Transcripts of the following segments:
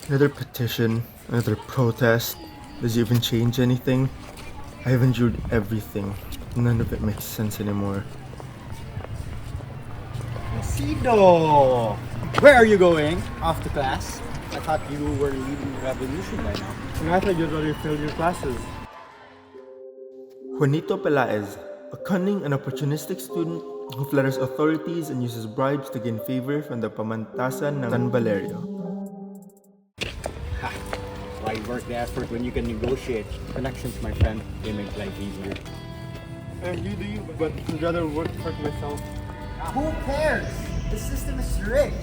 Another petition, another protest. Does it even change anything? I have endured everything. None of it makes sense anymore. Placido! Where are you going? Off to class? I thought you were leading the revolution by now. And I thought you'd already failed your classes. Juanito PELAEZ, a cunning and opportunistic student who flatters authorities and uses bribes to gain favor from the pamantasan ng San Valerio. Ha! Why work the effort when you can negotiate? Connections, my friend, they make life easier. And you do you, but I'd rather work for it myself. Who cares? The system is rigged.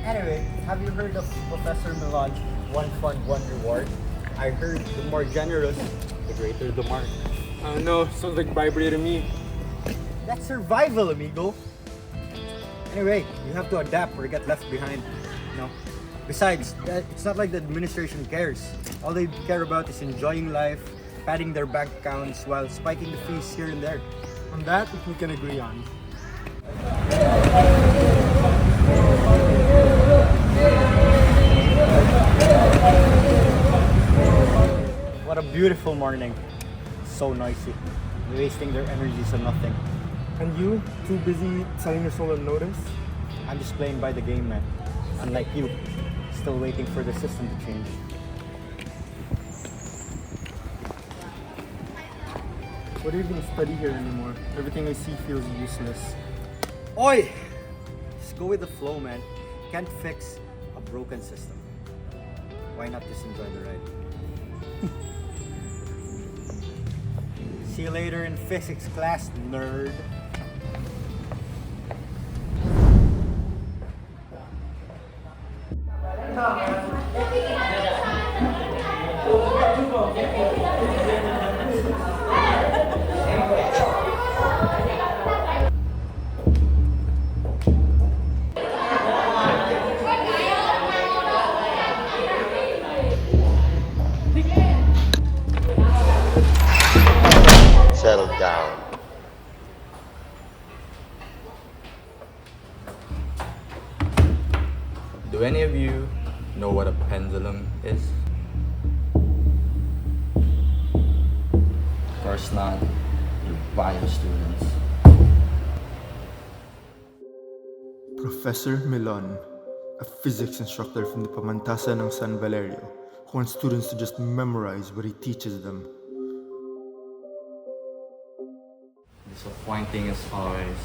Anyway, have you heard of Professor Milan's one fund, one reward? I heard the more generous, the greater the mark. No, sounds like bribery to me. That's survival, amigo. Anyway, you have to adapt or get left behind. No. Besides, it's not like the administration cares. All they care about is enjoying life, padding their bank accounts while spiking the fees here and there. On that, we can agree on. What a beautiful morning. So noisy. Wasting their energies on nothing. And you, too busy selling your soul on notice? I'm just playing by the game, man. Unlike you, still waiting for the system to change. What do you even study here anymore? Everything I see feels useless. Oi! Just go with the flow, man. Can't fix a broken system. Why not just enjoy the ride? See you later in physics class, nerd. Settle down. Do any of you know what a pendulum is? Of course not. You're bio students. Professor Milon, a physics instructor from the pamantasan ng San Valerio, who wants students to just memorize what he teaches them. Disappointing as always.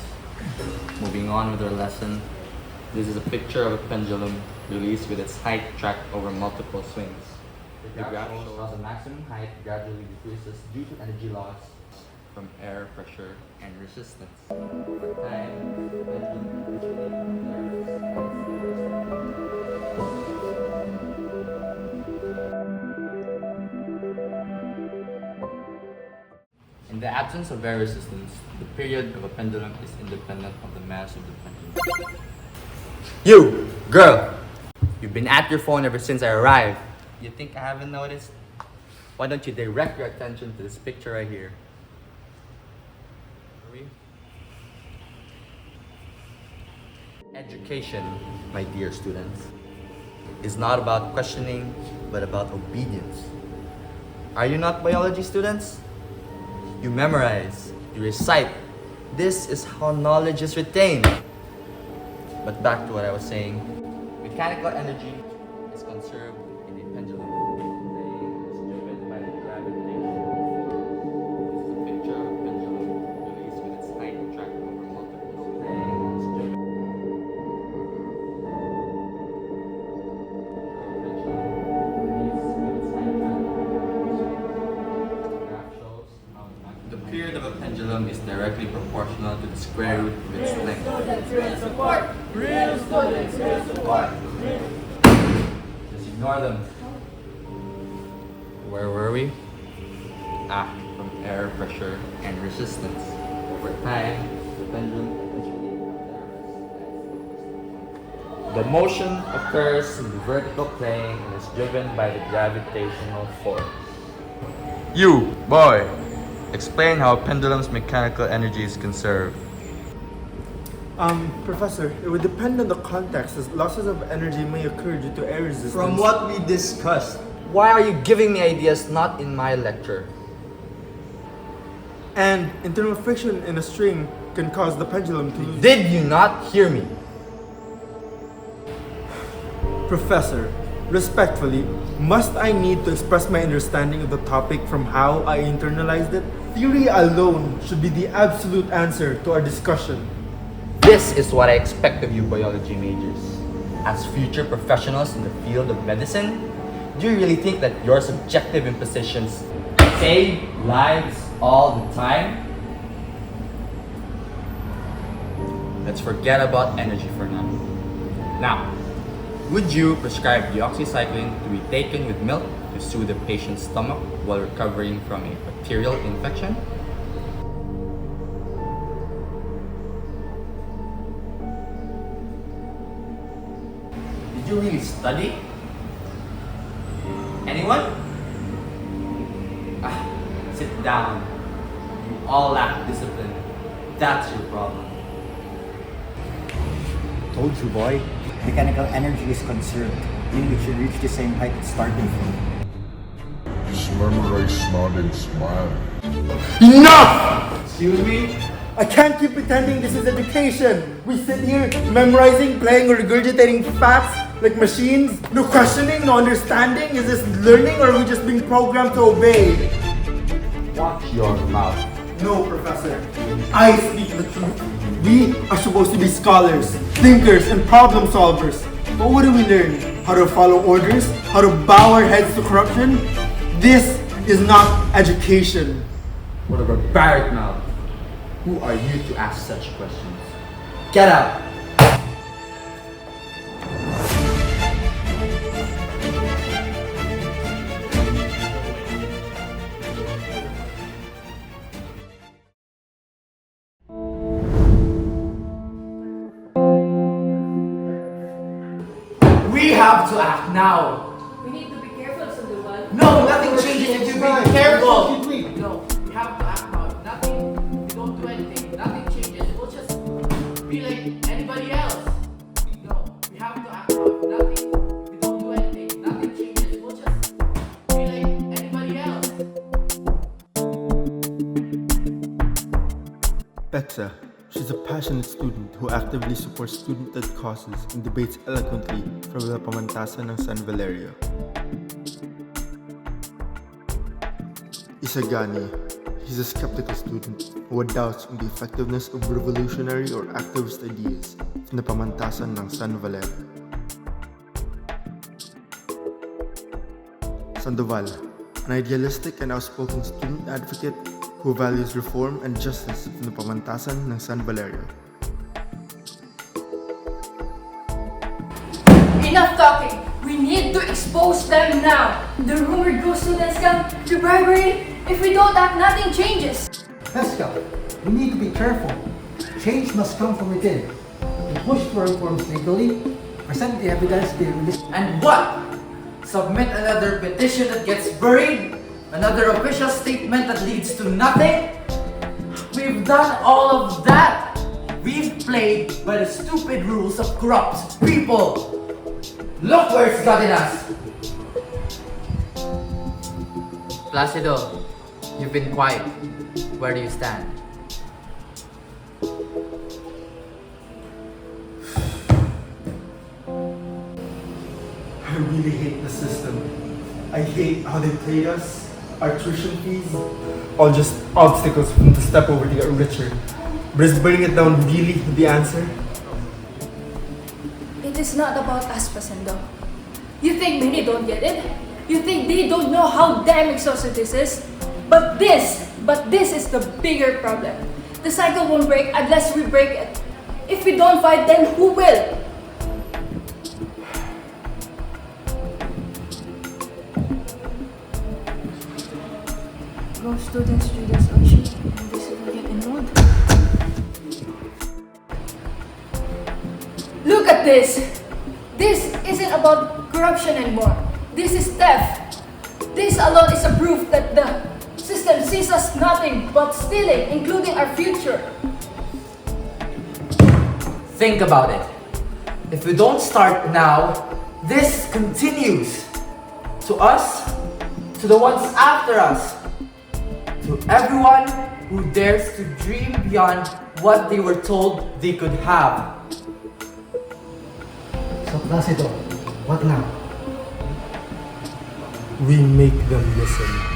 Moving on with our lesson. This is a picture of a pendulum released with its height tracked over multiple swings. The graph shows how the maximum height gradually decreases due to energy loss from air pressure and resistance. Over time, the pendulum eventually In the absence of air resistance, the period of a pendulum is independent of the mass of the pendulum. You, girl! You've been at your phone ever since I arrived. You think I haven't noticed? Why don't you direct your attention to this picture right here? Education, my dear students, is not about questioning, but about obedience. Are you not biology students? You memorize, you recite. This is how knowledge is retained. But back to what I was saying. Mechanical energy is conserved in a pendulum. It's driven by the gravitational force. This is a picture of a pendulum released with its height tracked over multiple swings. It's driven The period of a pendulum is directly proportional to the square root of its length. Just ignore them. Where were we? From air pressure and resistance. Over time, the pendulum eventually The motion occurs in the vertical plane and is driven by the gravitational force. You, boy! Explain how a pendulum's mechanical energy is conserved. Professor, it would depend on the context as losses of energy may occur due to air resistance. From what we discussed, why are you giving me ideas not in my lecture? And internal friction in a string can cause the pendulum to lose. Did you not hear me? Professor, respectfully, must I need to express my understanding of the topic from how I internalized it? Theory alone should be the absolute answer to our discussion. This is what I expect of you biology majors. As future professionals in the field of medicine, do you really think that your subjective impositions save lives all the time? Let's forget about energy for now. Now, would you prescribe deoxycycline to be taken with milk to soothe the patient's stomach while recovering from a bacterial infection? Did you really study? Anyone? Sit down. You all lack discipline. That's your problem. Told you, boy. Mechanical energy is conserved, meaning it should reach the same height it's starting from. Just memorize, nod, and smile. Enough! Excuse me? I can't keep pretending this is education. We sit here memorizing, playing, or regurgitating facts like machines. No questioning, no understanding. Is this learning or are we just being programmed to obey? Watch your mouth. No, Professor. I speak the truth. We are supposed to be scholars, thinkers, and problem solvers. But what do we learn? How to follow orders? How to bow our heads to corruption? This is not education. What a barbaric mouth. Who are you to ask such questions? Get out! We have to act now! We need to be careful, Sandoval. No, nothing changes if you be careful! No, we have to act now. If nothing, we don't do anything. Nothing changes. We'll just be like anybody else. No, we have to act now. If nothing, we don't do anything. Nothing changes. We'll just be like anybody else. PECSA. She's a passionate student who actively supports student-led causes and debates eloquently from the pamantasan ng San Valerio. ISAGANI. He's a skeptical student who had doubts on the effectiveness of revolutionary or activist ideas from the pamantasan ng San Valerio. Sandoval. An idealistic and outspoken student advocate who values reform and justice from the pamantasan ng San Valerio. Enough talking. We need to expose them now. The rumored ghost students come to bribery. If we don't act, nothing changes. Pesca, we need to be careful. Change must come from within. We push for reforms legally, present the evidence they release. And what? Submit another petition that gets buried? Another official statement that leads to nothing? We've done all of that! We've played by the stupid rules of corrupt people! Look where it's gotten us! Placido, you've been quiet. Where do you stand? I really hate the system. I hate how they played us. Our tuition fees, all just obstacles for them to step over to get richer. But is burning it down really the answer? It is not about us, Pasendo. You think many don't get it? You think they don't know how damn exhausting this is? But this is the bigger problem. The cycle won't break unless we break it. If we don't fight, then who will? Go students, action, and this will get enrolled. Look at this! This isn't about corruption anymore. This is theft. This alone is a proof that the system sees us nothing but stealing, including our future. Think about it. If we don't start now, this continues. To us, to the ones after us, to everyone who dares to dream beyond what they were told they could have. So Placido, what now? We make them listen.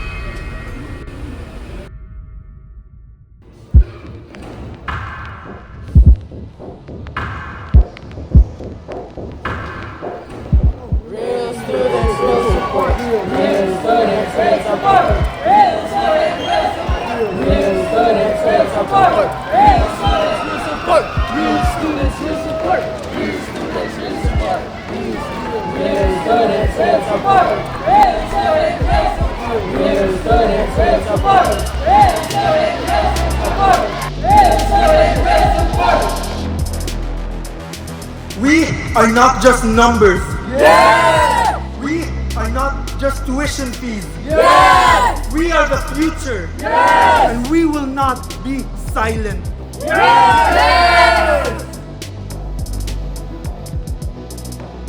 We are not just numbers. Yeah! We are not just tuition fees. Yeah! We are the future. Yes! And we will not be silent. Yes!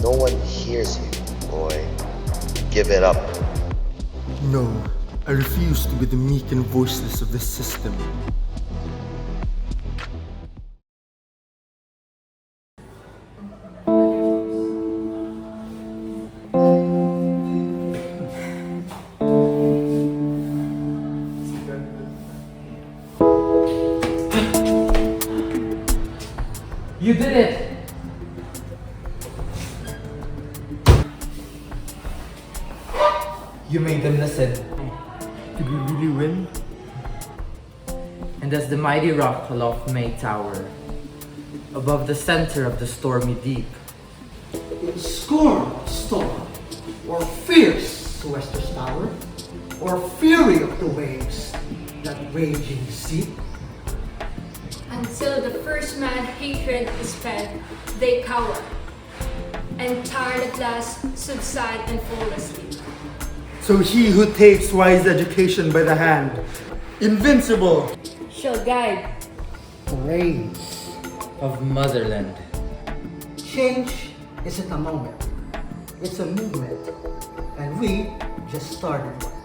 No one hears you, boy. Give it up. No, I refuse to be the meek and voiceless of this system. You did it! You made them listen. Did we really win? And as the mighty rock aloft may tower, above the center of the stormy deep, In scorn of storm, or fierce Western tower, or fury of the waves that raging seek, Until the first man hatred is fed, they cower, and tired at last subside and fall asleep. So he who takes wise education by the hand, invincible, Shall guide. praise. of motherland. Change isn't a moment, it's a movement, and we just started one.